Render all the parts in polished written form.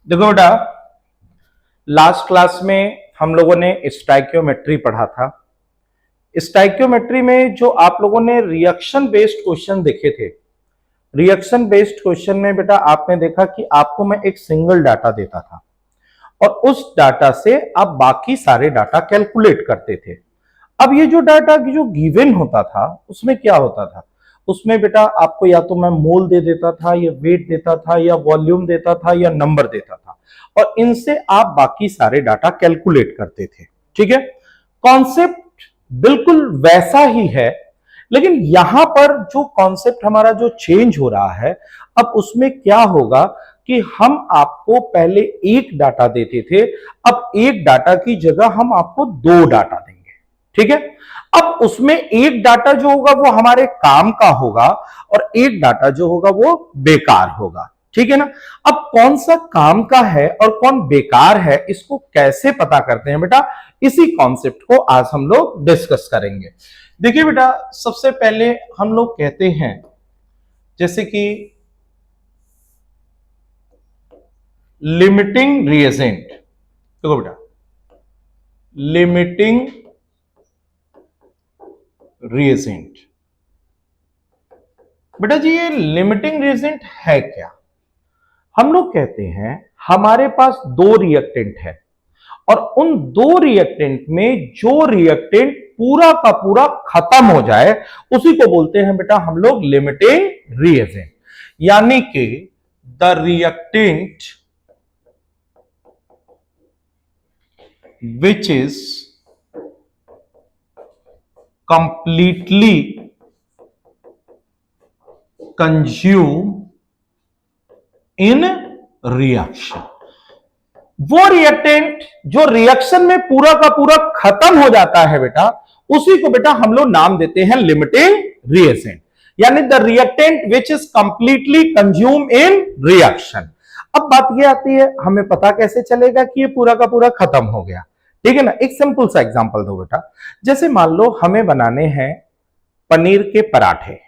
देखो बेटा, last class में हम लोगों ने स्टाइकियोमेट्री पढ़ा था। स्टाइकियोमेट्री में जो आप लोगों ने रिएक्शन बेस्ड क्वेश्चन देखे थे, रिएक्शन बेस्ड क्वेश्चन में बेटा आपने देखा कि आपको मैं एक सिंगल डाटा देता था और उस डाटा से आप बाकी सारे डाटा कैलकुलेट करते थे। अब ये जो डाटा जो गिवन होता था उसमें क्या होता था, उसमें बेटा आपको या तो मैं मोल दे देता था या वेट देता था या वॉल्यूम देता था या नंबर देता था और इनसे आप बाकी सारे डाटा कैलकुलेट करते थे। ठीक है, कॉन्सेप्ट बिल्कुल वैसा ही है, लेकिन यहां पर जो कॉन्सेप्ट हमारा जो चेंज हो रहा है, अब उसमें क्या होगा कि हम आपको पहले एक डाटा देते थे, अब एक डाटा की जगह हम आपको दो डाटा देंगे। ठीक है, अब उसमें एक डाटा जो होगा वो हमारे काम का होगा और एक डाटा जो होगा वो बेकार होगा। ठीक है ना। अब कौन सा काम का है और कौन बेकार है, इसको कैसे पता करते हैं बेटा, इसी कॉन्सेप्ट को आज हम लोग डिस्कस करेंगे। देखिए बेटा, सबसे पहले हम लोग कहते हैं जैसे कि लिमिटिंग रिएजेंट। देखो बेटा, लिमिटिंग रिएजेंट, बेटा जी ये लिमिटिंग रिएजेंट है क्या? हम लोग कहते हैं हमारे पास दो रिएक्टेंट है और उन दो रिएक्टेंट में जो रिएक्टेंट पूरा का पूरा खत्म हो जाए उसी को बोलते हैं बेटा हम लोग लिमिटिंग रिएजेंट। यानी कि the reactant which is completely consume in reaction. वो रिएक्टेंट जो रिएक्शन में पूरा का पूरा खत्म हो जाता है बेटा, उसी को बेटा हम लोग नाम देते हैं लिमिटिंग रिएजेंट। यानी the reactant which is completely consume in reaction. अब बात ये आती है, हमें पता कैसे चलेगा कि ये पूरा का पूरा खत्म हो गया? ठीक है ना, एक सिंपल सा एग्जांपल दो बेटा। जैसे मान लो हमें बनाने हैं पनीर के पराठे।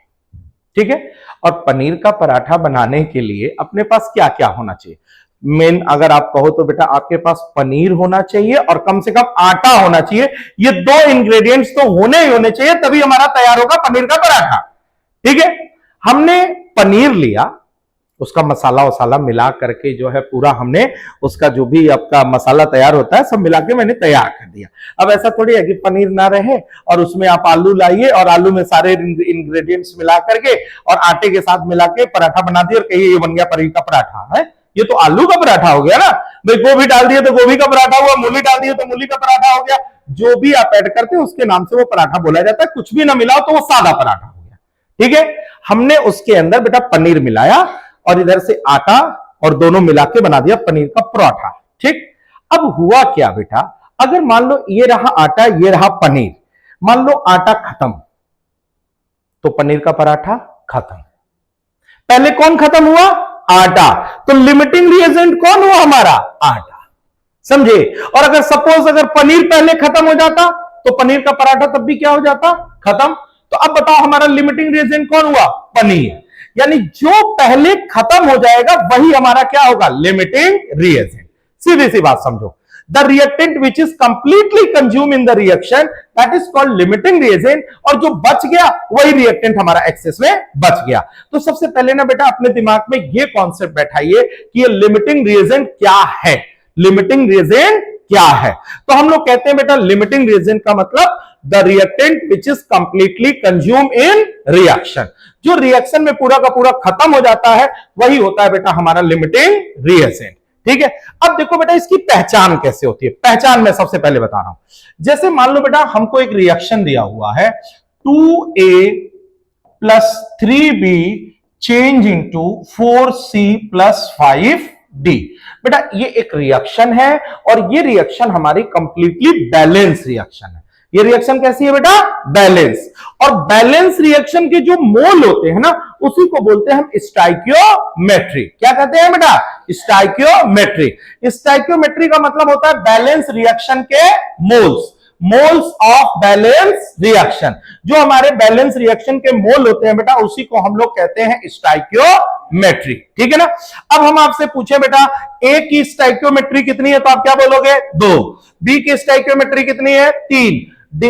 ठीक है, और पनीर का पराठा बनाने के लिए अपने पास क्या क्या होना चाहिए? मेन अगर आप कहो तो बेटा आपके पास पनीर होना चाहिए और कम से कम आटा होना चाहिए। ये दो इंग्रेडिएंट्स तो होने ही होने चाहिए, तभी हमारा तैयार होगा पनीर का पराठा। ठीक है, हमने पनीर लिया, उसका मसाला वसाला मिला करके जो है पूरा हमने उसका जो भी आपका मसाला तैयार होता है सब मिला के मैंने तैयार कर दिया। अब ऐसा थोड़ी है कि पनीर ना रहे और उसमें आप आलू लाइए और आलू में सारे इंग्रेडिएंट्स मिला करके और आटे के साथ मिला के पराठा बना दिया और कहिए ये बन गया पनीर का पराठा। है, ये तो आलू का पराठा हो गया ना भाई। गोभी डाल दिए तो गोभी का पराठा हुआ, मूली डाल दिए तो मूली का पराठा हो गया। जो भी आप ऐड करते हैं उसके नाम से वो पराठा बोला जाता है। कुछ भी ना मिला तो वो सादा पराठा हो गया। ठीक है, हमने उसके अंदर बेटा पनीर मिलाया और इधर से आटा और दोनों मिला के बना दिया पनीर का पराठा। ठीक, अब हुआ क्या बेटा, अगर मान लो ये रहा आटा ये रहा पनीर, मान लो आटा खत्म तो पनीर का पराठा खत्म। पहले कौन खत्म हुआ? आटा। तो लिमिटिंग रिएजेंट कौन हुआ हमारा? आटा। समझे? और अगर सपोज अगर पनीर पहले खत्म हो जाता तो पनीर का पराठा तब भी क्या हो जाता? खत्म। तो अब बताओ हमारा लिमिटिंग रिएजेंट कौन हुआ? पनीर। यानी जो पहले खत्म हो जाएगा वही हमारा क्या होगा? Limiting reagent. सीधी सी बात समझो, the reactant which is completely consume in the reaction that is called limiting reagent. और जो बच गया वही रिएक्टेंट हमारा एक्सेस में बच गया। तो सबसे पहले ना बेटा अपने दिमाग में ये कॉन्सेप्ट बैठाइए कि ये लिमिटिंग रिएजेंट क्या है। लिमिटिंग रिएजेंट क्या है? तो हम लोग कहते हैं बेटा लिमिटिंग रिएजेंट का मतलब the reactant which is completely consume in reaction. जो रिएक्शन में पूरा का पूरा खत्म हो जाता है वही होता है बेटा हमारा लिमिटिंग रिएजेंट। ठीक है, अब देखो बेटा इसकी पहचान कैसे होती है। पहचान मैं सबसे पहले बता रहा हूं। जैसे मान लो बेटा हमको एक रिएक्शन दिया हुआ है 2A + 3B change into 4C + 5D। बेटा ये एक रिएक्शन है और ये रिएक्शन हमारी कंप्लीटली बैलेंस रिएक्शन है। ये रिएक्शन कैसी है बेटा? बैलेंस। और बैलेंस रिएक्शन के जो मोल होते हैं ना उसी को बोलते हैं हम स्टाइकियोमेट्री। क्या कहते हैं बेटा? स्टाइकियोमेट्री। स्टाइकियोमेट्री का मतलब होता है बैलेंस रिएक्शन के moles. Moles of balance reaction, जो हमारे बैलेंस रिएक्शन के मोल होते हैं बेटा उसी को हम लोग कहते हैं स्टाइकियोमेट्री। स्टाइक्योमेट्री, ठीक है ना। अब हम आपसे पूछे बेटा ए की स्टाइक्योमेट्री कितनी है, तो आप क्या बोलोगे 2, बी की स्टाइक्योमेट्री कितनी है 3,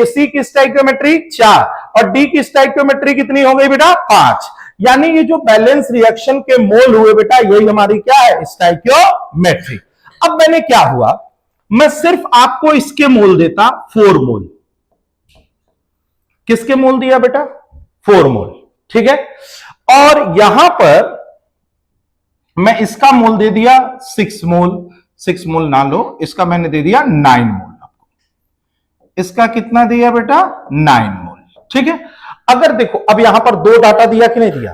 सी की स्टाइक्योमेट्री 4 और डी की स्टाइक्योमेट्री कितनी हो गई बेटा 5। यानी ये जो बैलेंस रिएक्शन के मोल हुए बेटा यही हमारी क्या है स्टाइक्योमेट्री। अब मैंने क्या हुआ, मैं सिर्फ आपको इसके मोल देता 4 मोल। किसके मोल दिया बेटा 4 मोल, ठीक है। और यहां पर मैं इसका मोल दे दिया 6 मोल, 6 मोल ना लो, इसका मैंने दे दिया 9 मोल आपको। इसका कितना दिया बेटा 9 मोल, ठीक है। अगर देखो अब यहां पर 2 डाटा दिया कि नहीं दिया,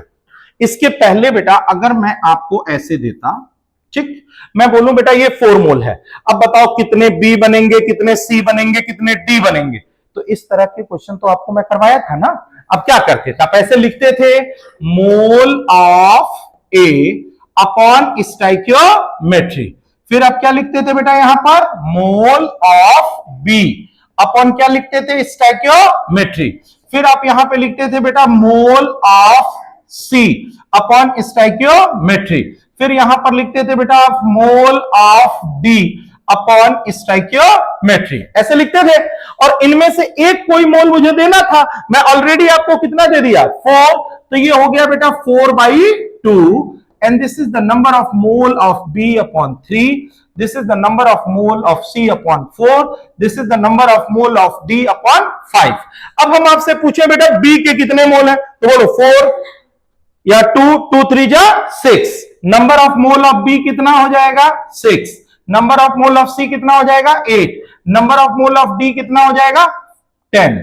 इसके पहले बेटा अगर मैं आपको ऐसे देता, ठीक, मैं बोलूं बेटा ये 4 मोल है, अब बताओ कितने बी बनेंगे, कितने सी बनेंगे, कितने डी बनेंगे। तो इस तरह के क्वेश्चन तो आपको मैं करवाया था ना। अब क्या करते थे, आप ऐसे लिखते थे mole of A upon stoichiometry, फिर आप क्या लिखते थे बेटा यहां पर मोल ऑफ बी अपॉन क्या लिखते थे स्टाइक्योमेट्री, फिर आप यहां पे लिखते थे बेटा mole of C upon stoichiometry, फिर यहां पर लिखते थे बेटा mole of D upon stoichiometry, ऐसे लिखते थे। और इनमें से एक कोई मोल मुझे देना था, मैं ऑलरेडी आपको कितना दे दिया 4, तो ये हो गया बेटा 4/2 and this is the number of mole of B upon 3, this is the number of mole of C upon 4, this is the number of mole of D upon 5। अब हम आपसे पूछे बेटा B के कितने मोल हैं, तो बोलो 4 या 2, 2 3 जा 6, number of mole of B कितना हो जाएगा 6, number of mole of C कितना हो जाएगा 8, number of mole of D कितना हो जाएगा 10,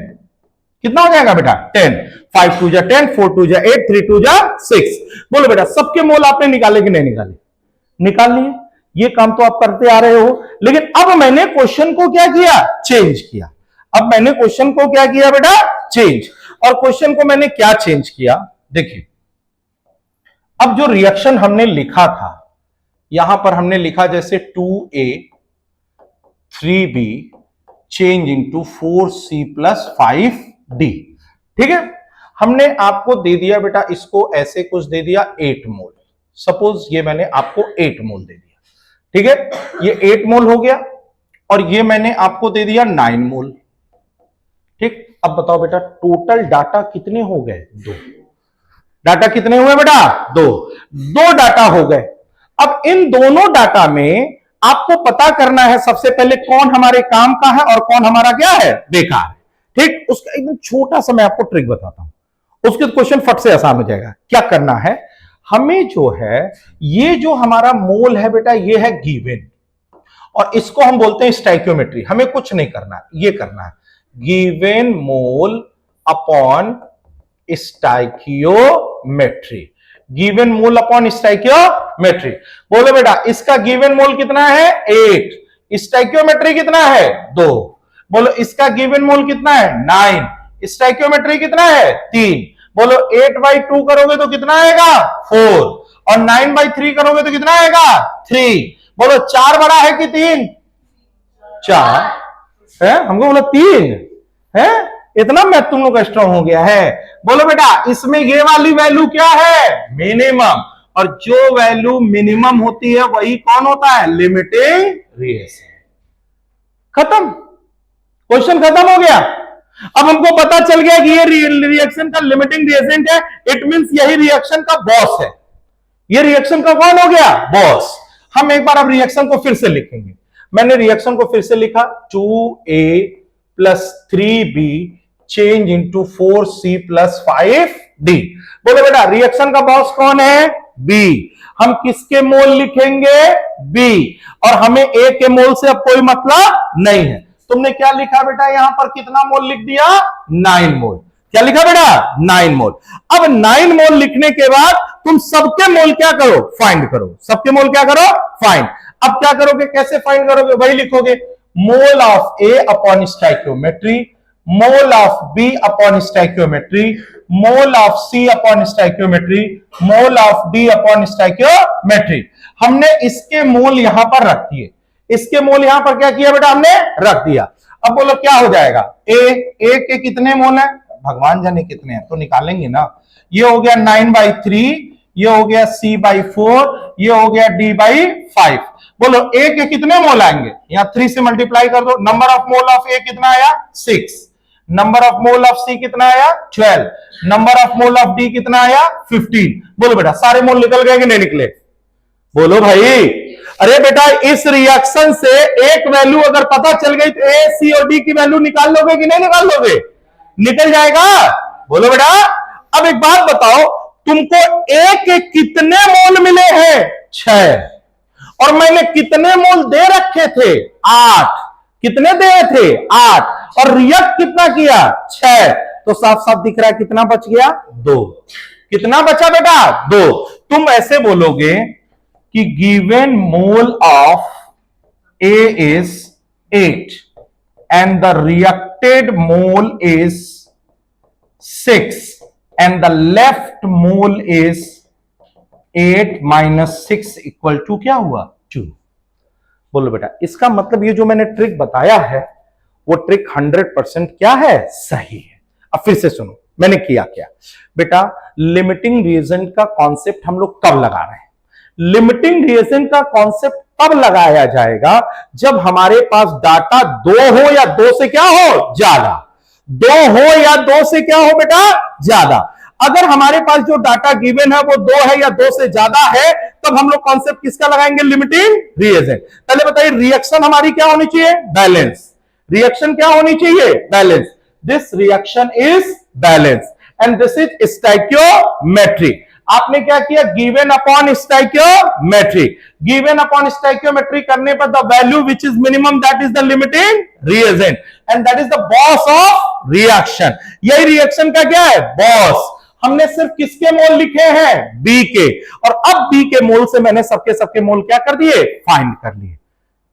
कितना हो जाएगा बेटा 10, 5 2 जा 10, 4 2 जा 8, 3 2 जा 6। बोलो बेटा सबके मोल आपने निकाले कि नहीं निकाले, निकाल लिए, ये काम तो आप करते आ रहे हो। लेकिन अब मैंने क्वेश्चन को क्या किया चेंज किया, अब मैंने क्वेश्चन को क्या किया बेटा चेंज, और क्वेश्चन को मैंने क्या चेंज किया देखिए। अब जो रिएक्शन हमने लिखा था यहां पर हमने लिखा जैसे 2A 3B change into 4C plus 5D, ठीक है। हमने आपको दे दिया बेटा इसको ऐसे कुछ दे दिया 8 मोल, सपोज ये मैंने आपको 8 मोल दे दिया, ठीक है, ये 8 मोल हो गया, और ये मैंने आपको दे दिया 9 मोल, ठीक। अब बताओ बेटा टोटल डाटा कितने हो गए 2, डाटा कितने हुए बेटा 2 डाटा हो गए। अब इन दोनों डाटा में आपको पता करना है सबसे पहले कौन हमारे काम का है और कौन हमारा क्या है बेकार है, ठीक। उसका एकदम छोटा सा मैं आपको ट्रिक बताता हूं, उसके क्वेश्चन फट से आसान हो जाएगा। क्या करना है, हमें जो है ये जो हमारा मोल है बेटा ये है गिवन, और इसको हम बोलते हैं स्टाइक्योमेट्री। हमें कुछ नहीं करना, ये करना है given mole upon stoichiometry, given mole upon stoichiometry. बोलो बेटा इसका गिवन मोल कितना है 8, स्टाइक्योमेट्री कितना है 2, बोलो इसका गिवन मोल कितना है 9, स्टाइक्योमेट्री कितना है 3, बोलो 8/2 करोगे तो कितना आएगा 4, और 9/3 करोगे तो कितना आएगा 3, बोलो 4 बड़ा है कि 3, 4 है, हमको बोला 3 है, इतना मैथ तुम लोग का स्ट्रॉन्ग हो गया है। बोलो बेटा इसमें ये वाली वैल्यू क्या है मिनिमम, और जो वैल्यू मिनिमम होती है वही कौन होता है लिमिटिंग रिएक्शन। खत्म, क्वेश्चन खत्म हो गया। अब हमको पता चल गया कि ये रिएक्शन का लिमिटिंग रिएजेंट है, इट मींस यही रिएक्शन का बॉस है, ये रिएक्शन का कौन हो गया बॉस। हम एक बार अब रिएक्शन को फिर से लिखेंगे, मैंने रिएक्शन को फिर से लिखा 2A plus 3B change into 4C plus 5D। बोलो बेटा रिएक्शन का बॉस कौन है B, हम किसके मोल लिखेंगे B, और हमें A के मोल से अब कोई मतलब नहीं है। तुमने क्या लिखा बेटा यहां पर कितना मोल लिख दिया 9 मोल, क्या लिखा बेटा 9 मोल। अब 9 मोल लिखने के बाद तुम सबके मोल क्या करो फाइंड करो, सबके मोल क्या करो फाइंड। अब क्या करोगे कैसे फाइंड करोगे, वही लिखोगे mole of A upon stoichiometry, mole of B upon stoichiometry, mole of C upon stoichiometry, mole of D upon stoichiometry. हमने इसके मोल यहां पर रख दिए, इसके मोल यहां पर क्या किया बेटा हमने रख दिया। अब बोलो क्या हो जाएगा A के कितने मोल है भगवान जाने कितने हैं, तो निकालेंगे ना। ये हो गया 9/3, ये हो गया C/4, ये हो गया D/5। बोलो A के कितने मोल आएंगे? यहां 3 से मल्टीप्लाई कर दो। Number of mole of A कितना आया? 6। Number of mole of C कितना आया? 12। Number of mole of D कितना आया? 15। बोलो बेटा सारे मोल निकल गए कि नहीं निकले? बोलो भाई। अरे बेटा इस रिएक्शन से एक वैल्यू अगर पता चल गई तो A, C और D की वैल्यू निकाल लोगे कि नहीं निकाल लोगे? निकल जाएगा। बोलो बेटा। अब एक बात बताओ, तुमको A के कितने मोल मिले हैं? 6। और मैंने कितने मोल दे रखे थे? 8। कितने दे थे? 8। और रिएक्ट कितना किया? 6। तो साफ साफ दिख रहा है कितना बच गया? 2। कितना बचा बेटा? 2। तुम ऐसे बोलोगे कि given mole of A is 8 and the reacted mole is 6 and the left mole is 8 minus 6 equal to क्या हुआ? 2। बोलो बेटा इसका मतलब ये जो मैंने ट्रिक बताया है वो ट्रिक 100% क्या है? सही है। अब फिर से सुनो मैंने किया क्या। बेटा लिमिटिंग रिएजेंट का कॉन्सेप्ट हम लोग कब लगा रहे हैं? लिमिटिंग रिएजेंट का कॉन्सेप्ट तब लगाया जाएगा जब हमारे पास डाटा 2 हो या 2 से क्या हो? ज्यादा। 2 हो या 2 से क्या हो बेटा? ज्यादा। अगर हमारे पास जो डाटा गिवन है वो 2 है या 2 से ज्यादा है तब हम लोग कॉन्सेप्ट किसका लगाएंगे? Limiting reagent. पहले बताइए रिएक्शन हमारी क्या होनी चाहिए? बैलेंस। रिएक्शन क्या होनी चाहिए? Balance. This reaction is balance and this is stoichiometry. आपने क्या किया? Given upon stoichiometry. Given upon stoichiometry करने पर the value which is minimum that is the limiting reagent and that is the boss of reaction. यही reaction का क्या है? Boss. हमने सिर्फ किसके मोल लिखे हैं? बी के। और अब बी के मोल से मैंने सबके मोल क्या कर दिए? फाइंड कर लिए।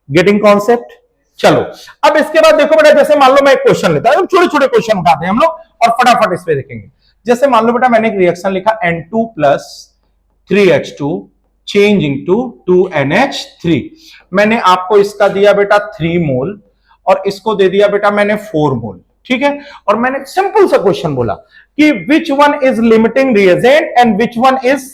Getting concept? चलो अब इसके बाद देखो बेटा, जैसे मान लो मैं एक क्वेश्चन लेता हूं, छोटे छोटे क्वेश्चन उठाते हैं हम लोग और फटाफट इस पे देखेंगे। जैसे मान लो बेटा मैंने एक रिएक्शन लिखा N2 plus 3H2 change into 2NH3। मैंने आपको इसका दिया बेटा 3 मोल और इसको दे दिया बेटा मैंने 4 मोल। ठीक है। और मैंने सिंपल सा क्वेश्चन बोला कि which one is limiting reagent and which one is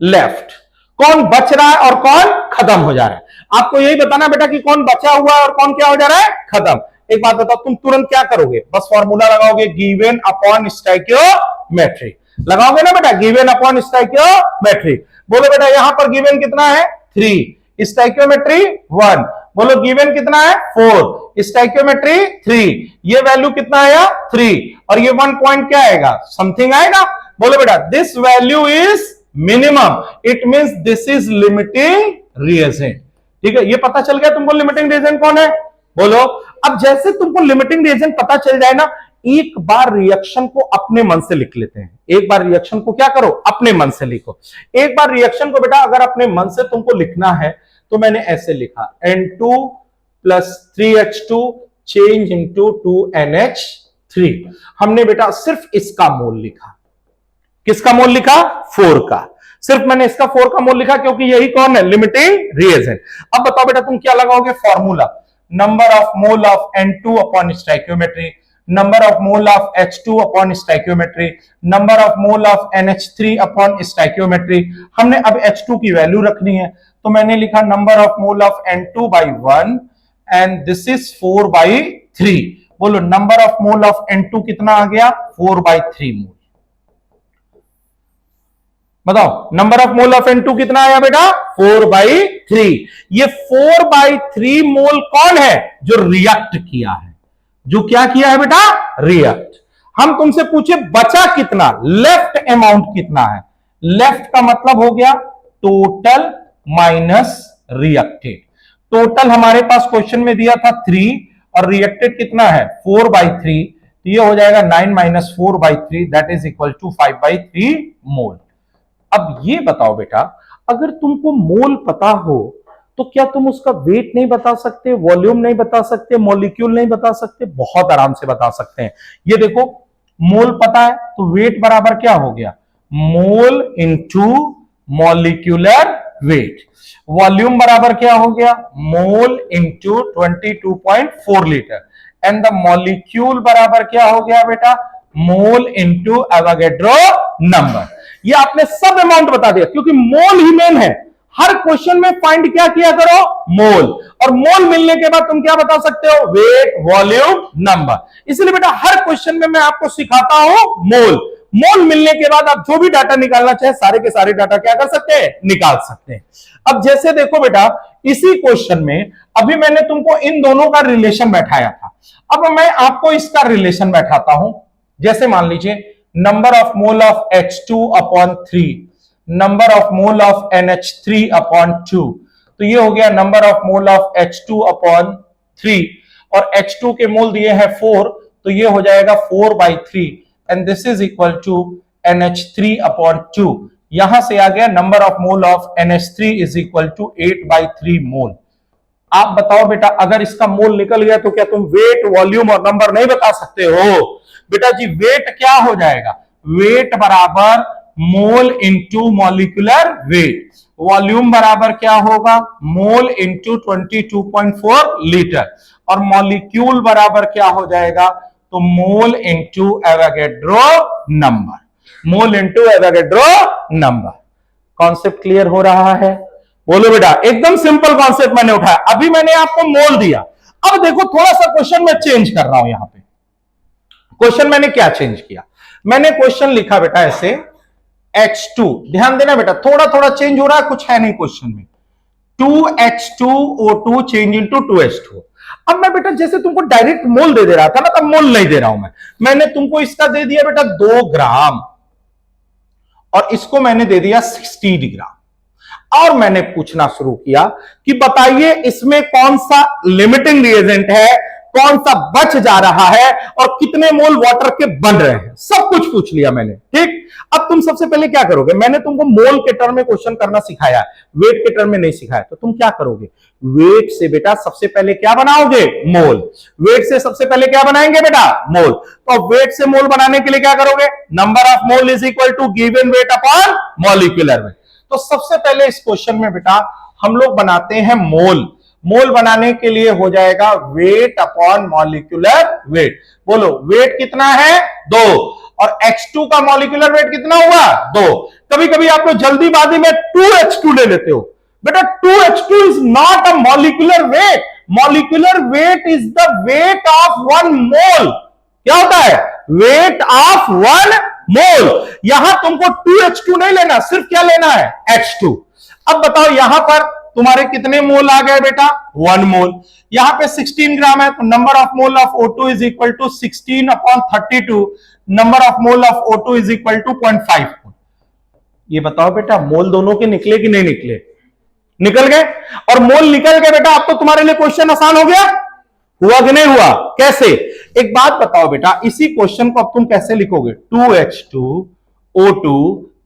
left. कौन बच रहा है और कौन खत्म हो जा रहा है। आपको यही बताना बेटा कि कौन बचा हुआ है और कौन क्या हो जा रहा है? खत्म। एक बात बताओ, तुम तुरंत क्या करोगे? बस फॉर्मूला लगाओगे गिवन अपॉन स्टोइकियोमेट्री। लगाओगे ना बेटा गिवन अपॉन स्टोइकियोमेट्री। बोलो बेटा यहां पर गिवन कितना है? 3, स्टोइकियोमेट्री 1। बोलो गिवन कितना है? 4, स्टोइकियोमेट्री 3। ये वैल्यू कितना आया? 3 और ये 1 पॉइंट क्या आएगा? समथिंग आएगा। बोलो बेटा this value is minimum, it means this is limiting reagent. ठीक है, ये पता चल गया तुमको लिमिटिंग रिएजेंट कौन है? बोलो। अब जैसे तुमको लिमिटिंग रिएजेंट पता चल जाए ना, एक बार रिएक्शन को अपने मन से लिख लेते हैं। एक बार रिएक्शन को क्या करो? अपने मन से लिखो। एक बार रिएक्शन को बेटा अगर अपने मन से तुमको लिखना है तो मैंने ऐसे लिखा N2 plus 3H2 change into 2NH3। हमने बेटा सिर्फ इसका मोल लिखा। किसका मोल लिखा? 4 का। सिर्फ मैंने इसका 4 का मोल लिखा क्योंकि यही कौन है? Limiting reagent. अब बताओ बेटा तुम क्या लगाओगे? Formula number of mole of N2 upon stoichiometry, number of mole of H2 upon stoichiometry, number of mole of NH3 upon stoichiometry. हमने अब H2 की वैल्यू रखनी है तो मैंने लिखा number of mole of N2 by 1 and this is 4 by 3। बोलो number of mole of N2 कितना आ गया? 4 by 3 मोल। बताओ number of mole of N2 कितना आया बेटा? 4 by 3। ये 4 by 3 मोल कौन है? जो रिएक्ट किया है। जो क्या किया है बेटा? रिएक्ट। हम तुमसे पूछे बचा कितना? लेफ्ट अमाउंट कितना है? लेफ्ट का मतलब हो गया टोटल माइनस रिएक्टेड। टोटल हमारे पास क्वेश्चन में दिया था 3 और रिएक्टेड कितना है? 4 by 3। तो ये हो जाएगा 9 minus 4 by 3 that is equal to 5 by 3 mole. अब ये बताओ बेटा अगर तुमको मोल पता हो तो क्या तुम उसका वेट नहीं बता सकते? वॉल्यूम नहीं बता सकते? मॉलिक्यूल नहीं बता सकते? बहुत आराम से बता सकते हैं। ये देखो मोल पता है तो वेट बराबर क्या हो गया? Mole into molecular weight. Volume बराबर क्या हो गया? Mole into 22.4 litre and the molecule बराबर क्या हो गया बेटा? Mole into Avogadro number. ये आपने सब अमाउंट बता दिया, क्योंकि मोल ही मेन है। हर क्वेश्चन में फाइंड क्या किया करो, मोल। और मोल मिलने के बाद तुम क्या बता सकते हो, वेट, वॉल्यूम, नंबर। इसलिए बेटा हर क्वेश्चन में मैं आपको सिखाता हूं मोल। मोल मिलने के बाद आप जो भी डाटा निकालना चाहे सारे के सारे डाटा क्या कर सकते हैं, निकाल सकते हैं। अब जैसे देखो बेटा, इसी क्वेश्चन में अभी मैंने तुमको इन दोनों का रिलेशन बैठाया था। अब मैं आपको इसका रिलेशन बैठाता हूं। जैसे मान लीजिए number of mole of H2 upon 3, number of mole of NH3 upon 2। तो ये हो गया number of mole of H2 upon 3, और H2 के मोल दिए हैं 4, तो ये हो जाएगा 4/3, and this is equal to NH3 upon 2। यहां से आ गया number of mole of NH3 is equal to 8/3 mole. आप बताओ बेटा, अगर इसका मोल निकल गया तो क्या तुम वेट, वॉल्यूम और नंबर नहीं बता सकते हो? बेटा जी वेट क्या हो जाएगा, वेट बराबर mole into molecular weight, volume बराबर क्या होगा, मोल इंटू 22.4 लीटर, और मॉलिक्यूल बराबर क्या हो जाएगा, तो mole into Avogadro number, mole into Avogadro number. Concept clear हो रहा है? बोलो बेटा, एकदम सिंपल कॉन्सेप्ट मैंने उठाया। अभी मैंने आपको मोल दिया, अब देखो थोड़ा सा क्वेश्चन मैं चेंज कर रहा हूं। यहां पे क्वेश्चन मैंने क्या चेंज किया, मैंने क्वेश्चन लिखा बेटा ऐसे H2, ध्यान देना बेटा, थोड़ा थोड़ा चेंज हो रहा है, कुछ है नहीं क्वेश्चन में। 2H2O2 change into 2H2। अब मैं बेटा जैसे तुमको डायरेक्ट मोल दे रहा था ना, तब मोल नहीं दे रहा हूं मैंने तुमको इसका दे दिया बेटा 2 ग्राम, और इसको मैंने दे दिया 16 ग्राम, और मैंने पूछना शुरू किया कि बताइए इसमें कौन सा लिमिटिंग रिएजेंट है, कौन सा बच जा रहा है, और कितने मोल वाटर के बन रहे हैं। सब कुछ पूछ लिया मैंने, ठीक। अब तुम सबसे पहले क्या करोगे, मैंने तुमको मोल के टर्म में क्वेश्चन करना सिखाया, वेट के टर्म में नहीं सिखाया, तो तुम क्या करोगे, वेट से बेटा सबसे पहले क्या बनाओगे, मोल। वेट से सबसे पहले क्या बनाएंगे बेटा, मोल। तो वेट से मोल बनाने के लिए क्या करोगे, number of mole is equal to given weight upon molecular weight. तो सबसे पहले इस क्वेश्चन में बेटा हम लोग बनाते हैं मोल। मोल बनाने के लिए हो जाएगा वेट अपॉन मॉलिक्यूलर वेट। बोलो वेट कितना है, 2, और H2 का मॉलिक्यूलर वेट कितना हुआ, 2। कभी कभी आप लोग जल्दीबाजी में 2H2 ले लेते हो। बेटा 2H2 is not a molecular weight, molecular weight is the weight of 1 मोल। क्या होता है, वेट ऑफ 1 मोल। यहां तुमको 2H2 नहीं लेना, सिर्फ क्या लेना है, H2। अब बताओ यहां पर तुम्हारे कितने मोल आ गए बेटा, 1 मोल। यहां पे 16 ग्राम है, तो number of mole of O2 is equal to 16 upon 32, number of mole of O2 is equal to 0.5। ये बताओ बेटा मोल दोनों के निकले कि नहीं निकले, निकल गए। और मोल निकल गए बेटा, अब तो तुम्हारे लिए क्वेश्चन आसान हो गया, हुआ कि नहीं हुआ, कैसे। एक बात बताओ बेटा, इसी क्वेश्चन को अब तुम कैसे लिखोगे, 2H2O2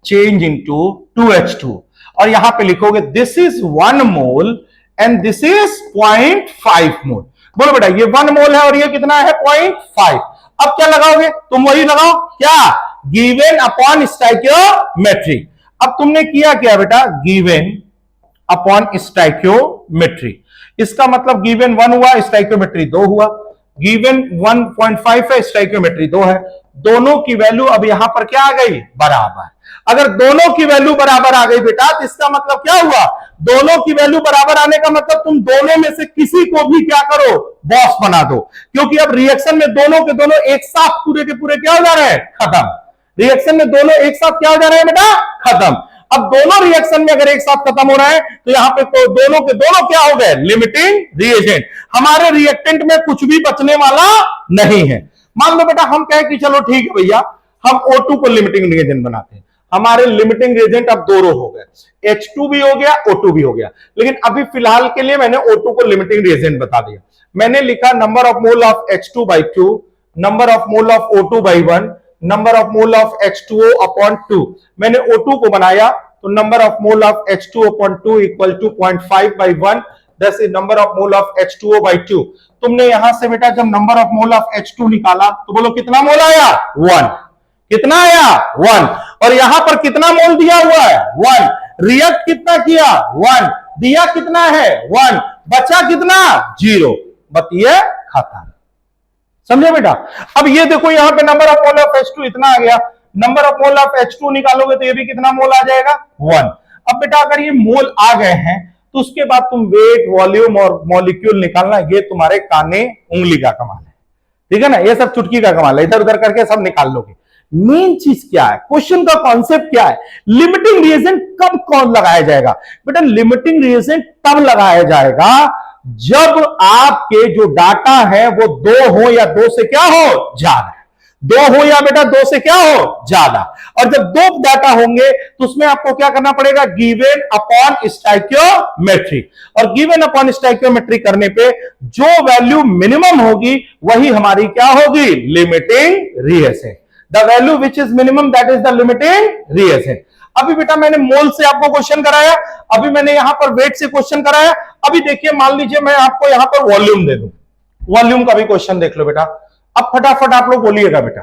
चेंज इंटू 2H2, और यहां पे लिखोगे this is 1 mole and this is 0.5 मोल। बोलो बेटा ये 1 मोल है और ये कितना है, 0.5। अब क्या लगाओगे, तुम वही लगाओ, क्या, गिवन अपॉन स्टोइकियोमेट्री। अब तुमने किया क्या बेटा, गिवन अपॉन स्टोइकियोमेट्री। इसका मतलब गिवन 1 हुआ, स्टोइकियोमेट्री 2 हुआ। गिवन 1.5 है, स्टोइकियोमेट्री 2 है। दोनों की वैल्यू अब यहां पर क्या आ गई, बराबर। अगर दोनों की वैल्यू बराबर आ गई बेटा, तो इसका मतलब क्या हुआ, दोनों की वैल्यू बराबर आने का मतलब तुम दोनों में से किसी को भी क्या करो, बॉस बना दो। क्योंकि अब रिएक्शन में दोनों के दोनों एक साथ पूरे के पूरे क्या हो जा रहे हैं, खत्म। रिएक्शन में दोनों एक साथ क्या हो जा रहे हैं बेटा, खत्म। अब दोनों रिएक्शन में अगर एक साथ खत्म हो रहे हैं तो यहां पे तो दोनों के दोनों क्या हो गए, लिमिटिंग रिएजेंट। हमारे रिएक्टेंट में कुछ भी बचने वाला नहीं है। मान लो बेटा हम कहें कि चलो ठीक है भैया, हम O2 को लिमिटिंग रिएजेंट बनाते हैं। हमारे लिमिटिंग रिएजेंट अब दोनों हो गए, H2 भी हो गया, O2 भी हो गया। लेकिन अभी फिलहाल के लिए मैंने O2 को लिमिटिंग रिएजेंट बता दिया। मैंने लिखा number of mole of H2/2, number of mole of O2/1, number of mole of H2O upon 2। मैंने O2 को बनाया तो number of mole of H2 upon 2 equal to 0.5/1, that is number of mole of H2O/2। तुमने यहां से बेटा जब number of mole of H2 निकाला तो बोलो कितना मोल आया, 1। कितना आया, 1। और यहां पर कितना मोल दिया हुआ है, 1। रिएक्ट कितना किया, 1। दिया कितना है, 1। बचा कितना, 0। बताइए खत्म। समझे बेटा। अब ये देखो यहां पे number of mole of H2 इतना आ गया, number of mole of H2 निकालोगे तो ये भी कितना मोल आ जाएगा 1। अब बेटा अगर ये मोल आ गए हैं तो उसके बाद तुम वेट, वॉल्यूम और मॉलिक्यूल निकालना, ये तुम्हारे काने उंगली का कमाल है, ठीक है ना, ये सब चुटकी का कमाल है, इधर उधर करके सब निकाल लोगे। मेन चीज क्या है, क्वेश्चन का कॉन्सेप्ट क्या है, लिमिटिंग रिएजेंट कब कौन लगाया जाएगा? बेटा लिमिटिंग रिएजेंट तब लगाया जाएगा जब आपके जो डाटा है वो 2 हो या 2 से क्या हो ज्यादा, 2 हो या बेटा 2 से क्या हो ज्यादा। और जब 2 डाटा होंगे तो उसमें आपको क्या करना पड़ेगा, गिवन अपॉन स्टोइकियोमेट्री, और गिवन अपॉन स्टोइकियोमेट्री करने पे जो वैल्यू मिनिमम होगी वही हमारी क्या होगी, limiting reagent. The value which is minimum that is the limiting reagent. अभी बेटा मैंने मोल से आपको क्वेश्चन कराया, अभी मैंने यहां पर वेट से क्वेश्चन कराया। अभी देखिए मान लीजिए मैं आपको यहां पर वॉल्यूम दे दूं, वॉल्यूम का भी क्वेश्चन देख लो बेटा। अब फटाफट आप लोग बोलिएगा बेटा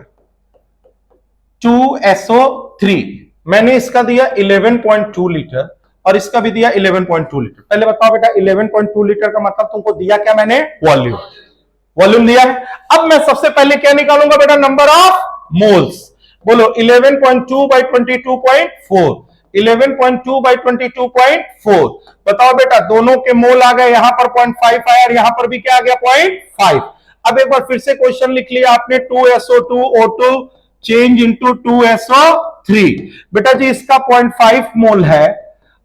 2SO3 मैंने इसका दिया 11.2 लीटर और इसका भी दिया 11.2 लीटर। पहले बताओ बेटा 11.2 लीटर का मतलब तुमको दिया क्या मैंने, वॉल्यूम, वॉल्यूम दिया है। अब मैं सबसे पहले क्या निकालूंगा बेटा, नंबर ऑफ मोल्स। बोलो 11.2 by 22.4, 11.2 by 22.4। बताओ बेटा दोनों के मोल आ गए, यहां पर 0.5 आया और यहां पर भी क्या आ गया 0.5। अब एक बार फिर से क्वेश्चन लिख लिया आपने, 2SO2O2 चेंज इनटू 2SO3। बेटा जी इसका 0.5 मोल है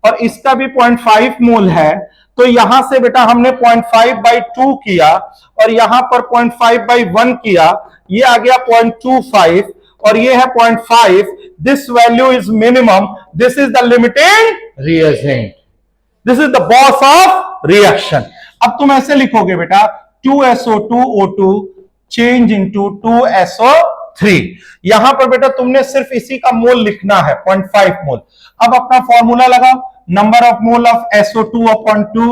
और इसका भी 0.5 मोल है, तो यहां से बेटा हमने 0.5/2 किया और यहां पर 0.5/1 किया, ये आ गया 0.25 और ये है 0.5। This value is minimum, this is the limiting reagent, this is the boss of reaction. अब तुम ऐसे लिखोगे बेटा 2SO2O2 चेंज इनटू 2SO3। यहां पर बेटा तुमने सिर्फ इसी का मोल लिखना है 0.5 मोल। अब अपना फॉर्मूला लगाओ, number of mole of SO2 upon 2,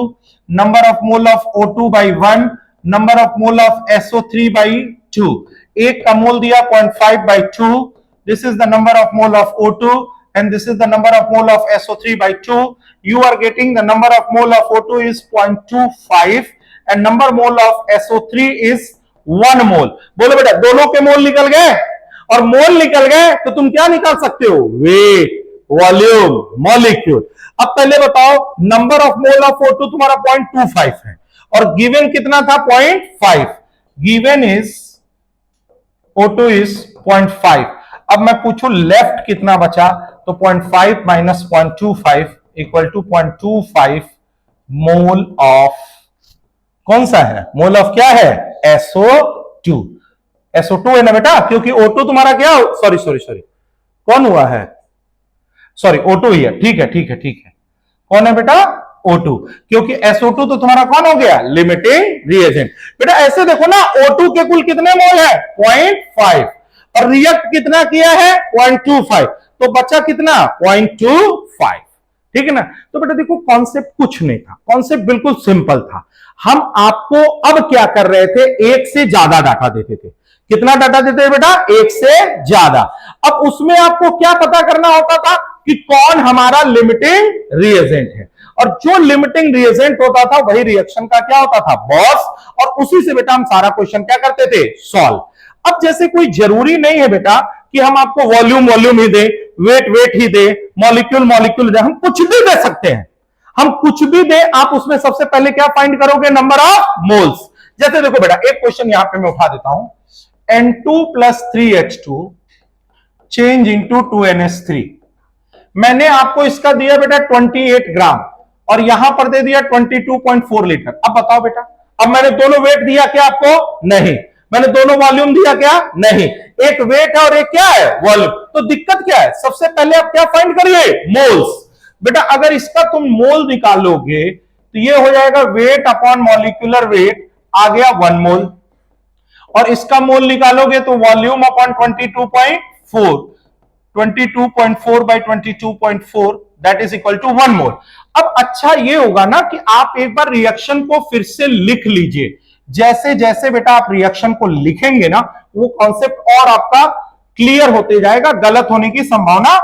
number of mole of O2/1, number of mole of SO3/2। एक का मोल दिया 0.5/2, this is the number of mole of O2 and this is the number of mole of SO3/2. You are getting the number of mole of O2 is 0.25 and number mole of SO3 is 1 mole. बोलो बेटा दोनों के मोल निकल गए, और मोल निकल गए तो तुम क्या निकाल सकते हो, वेट, वॉल्यूम, मॉलिक्यूल। अब पहले बताओ number of mole of O2 तुम्हारा 0.25 है और गिवन कितना था 0.5, गिवन इज O2 is 0.5। अब मैं पूछूं लेफ्ट कितना बचा, तो 0.5 minus 0.25 equal to 0.25 mole of, कौन सा है, मोल ऑफ क्या है, SO2। SO2 है ना बेटा, क्योंकि O2 तुम्हारा क्या, सॉरी कौन हुआ है, सॉरी O2 ही है, ठीक है, कौन है बेटा, O2, क्योंकि SO2 तो तुम्हारा कौन हो गया, लिमिटिंग रिएजेंट। बेटा ऐसे देखो ना, O2 के कुल कितने मोल है 0.5 और रिएक्ट कितना किया है 0.25, तो बचा कितना 0.25, ठीक है ना। तो बेटा देखो कॉन्सेप्ट कुछ नहीं था, कॉन्सेप्ट बिल्कुल सिंपल था। हम आपको अब क्या कर रहे थे, एक से ज्यादा डाटा देते थे। कितना डाटा देते थे बेटा, एक से ज्यादा। अब उसमें आपको क्या पता करना होता था कि कौन हमारा लिमिटिंग रिएजेंट है, और जो लिमिटिंग रिएजेंट होता था वही रिएक्शन का क्या होता था, बॉस, और उसी से बेटा हम सारा क्वेश्चन क्या करते थे, सॉल्व। अब जैसे कोई जरूरी नहीं है बेटा कि हम आपको वॉल्यूम ही दे, वेट ही दे, मॉलिक्यूल दे, हम कुछ भी दे सकते हैं, हम कुछ भी दे। आप उसमें सबसे पहले क्या फाइंड करोगे, नंबर ऑफ मोल्स। जैसे देखो बेटा एक क्वेश्चन यहां पे मैं उठा देता हूं, N2 + 3H2 change into 2NH3। मैंने आपको इसका दिया बेटा 28 ग्राम और यहां पर दे दिया 22.4 लीटर। अब बताओ बेटा, अब मैंने दोनों वेट दिया क्या आपको, नहीं। मैंने दोनों वॉल्यूम दिया क्या, नहीं। एक वेट है और एक क्या है, वॉल्यूम। तो दिक्कत क्या है, सबसे पहले आप क्या फाइंड करिए, मोल्स। बेटा अगर इसका तुम मोल निकालोगे तो ये हो जाएगा वेट अपॉन मॉलिक्यूलर वेट, आ गया 1 मोल, और इसका मोल निकालोगे तो volume upon 22.4, 22.4 by 22.4 that is equal to 1 mole. अब अच्छा ये होगा ना कि आप एक बार रिएक्शन को फिर से लिख लीजिए। जैसे जैसे बेटा आप रिएक्शन को लिखेंगे ना, वो कॉन्सेप्ट और आपका क्लियर होते जाएगा, गलत होने की संभावना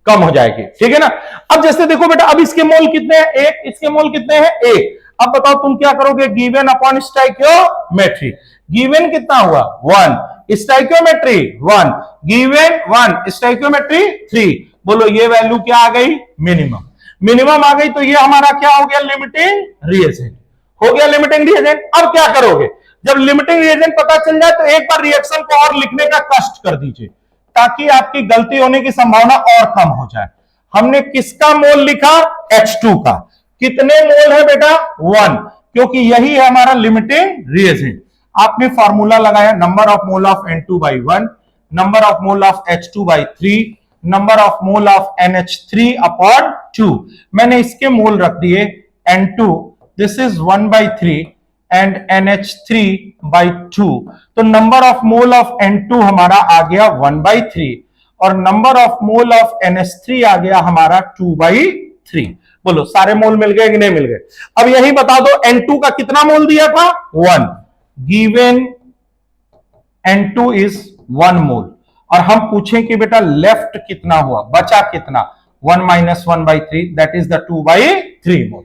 कम हो जाएगी, ठीक है ना। अब जैसे देखो बेटा, अब इसके मोल कितने हैं, एक, इसके मोल कितने हैं, एक। अब बताओ तुम क्या करोगे, गिवन अपॉन स्टोइकियोमेट्री। गिवन कितना हुआ 1, स्टोइकियोमेट्री 1, गिवन 1, स्टोइकियोमेट्री 3। बोलो ये वैल्यू क्या आ गई? मिनिमम। मिनिमम आ गई तो ये हमारा क्या हो गया? लिमिटिंग रिएजेंट हो गया। Limiting reagent. अब क्या करोगे? जब लिमिटिंग रिएजेंट पता चल जाए तो एक बार रिएक्शन को और लिखने का कष्ट कर दीजिए ताकि आपकी गलती होने की संभावना और कम हो जाए। हमने किसका मोल लिखा? H2 का। कितने मोल है बेटा? 1, क्योंकि यही है हमारा लिमिटिंग रिएजेंट। आपने फॉर्मूला लगाया number of mole of N2 by 1, number of mole of H2 by 3, number of mole of NH3 upon 2। मैंने इसके मोल रख दिए N2, this is 1 by 3 and NH3 by 2। तो number of mole of N2 हमारा आ गया 1 by 3 और number of mole of NH3 आ गया हमारा 2 by 3। बोलो सारे मोल मिल गए कि नहीं मिल गए? अब यही बता दो N2 का कितना मोल दिया था? 1। गिवन N2 इज 1 मोल और हम पूछें कि बेटा लेफ्ट कितना हुआ, बचा कितना? 1 minus 1 by 3 that is the 2 by 3 मोल।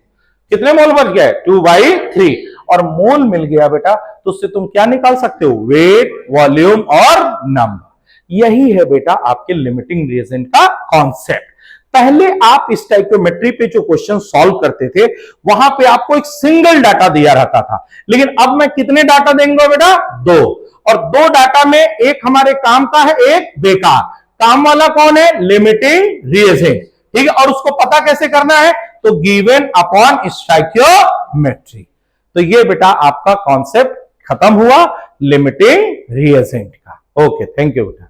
कितने मोल बच गए? 2 by 3। और मोल मिल गया बेटा तो उससे तुम क्या निकाल सकते हो? वेट, वॉल्यूम और नंबर। यही है बेटा आपके लिमिटिंग रिएजेंट का कॉन्सेप्ट। पहले आप स्टोइकियोमेट्री पे जो क्वेश्चन सॉल्व करते थे वहां पे आपको एक सिंगल डाटा दिया रहता था, लेकिन अब मैं कितने डाटा देंगे बेटा? 2। और 2 डाटा में एक हमारे काम का है, एक बेकार। काम वाला कौन है? Limiting reagent. ठीक है, और उसको पता कैसे करना है? तो गिवन अपॉन स्टोइकियोमेट्री। तो ये बेटा आपका कॉन्सेप्ट खत्म हुआ लिमिटिंग रिएजेंट का। ओके, थैंक यू बेटा।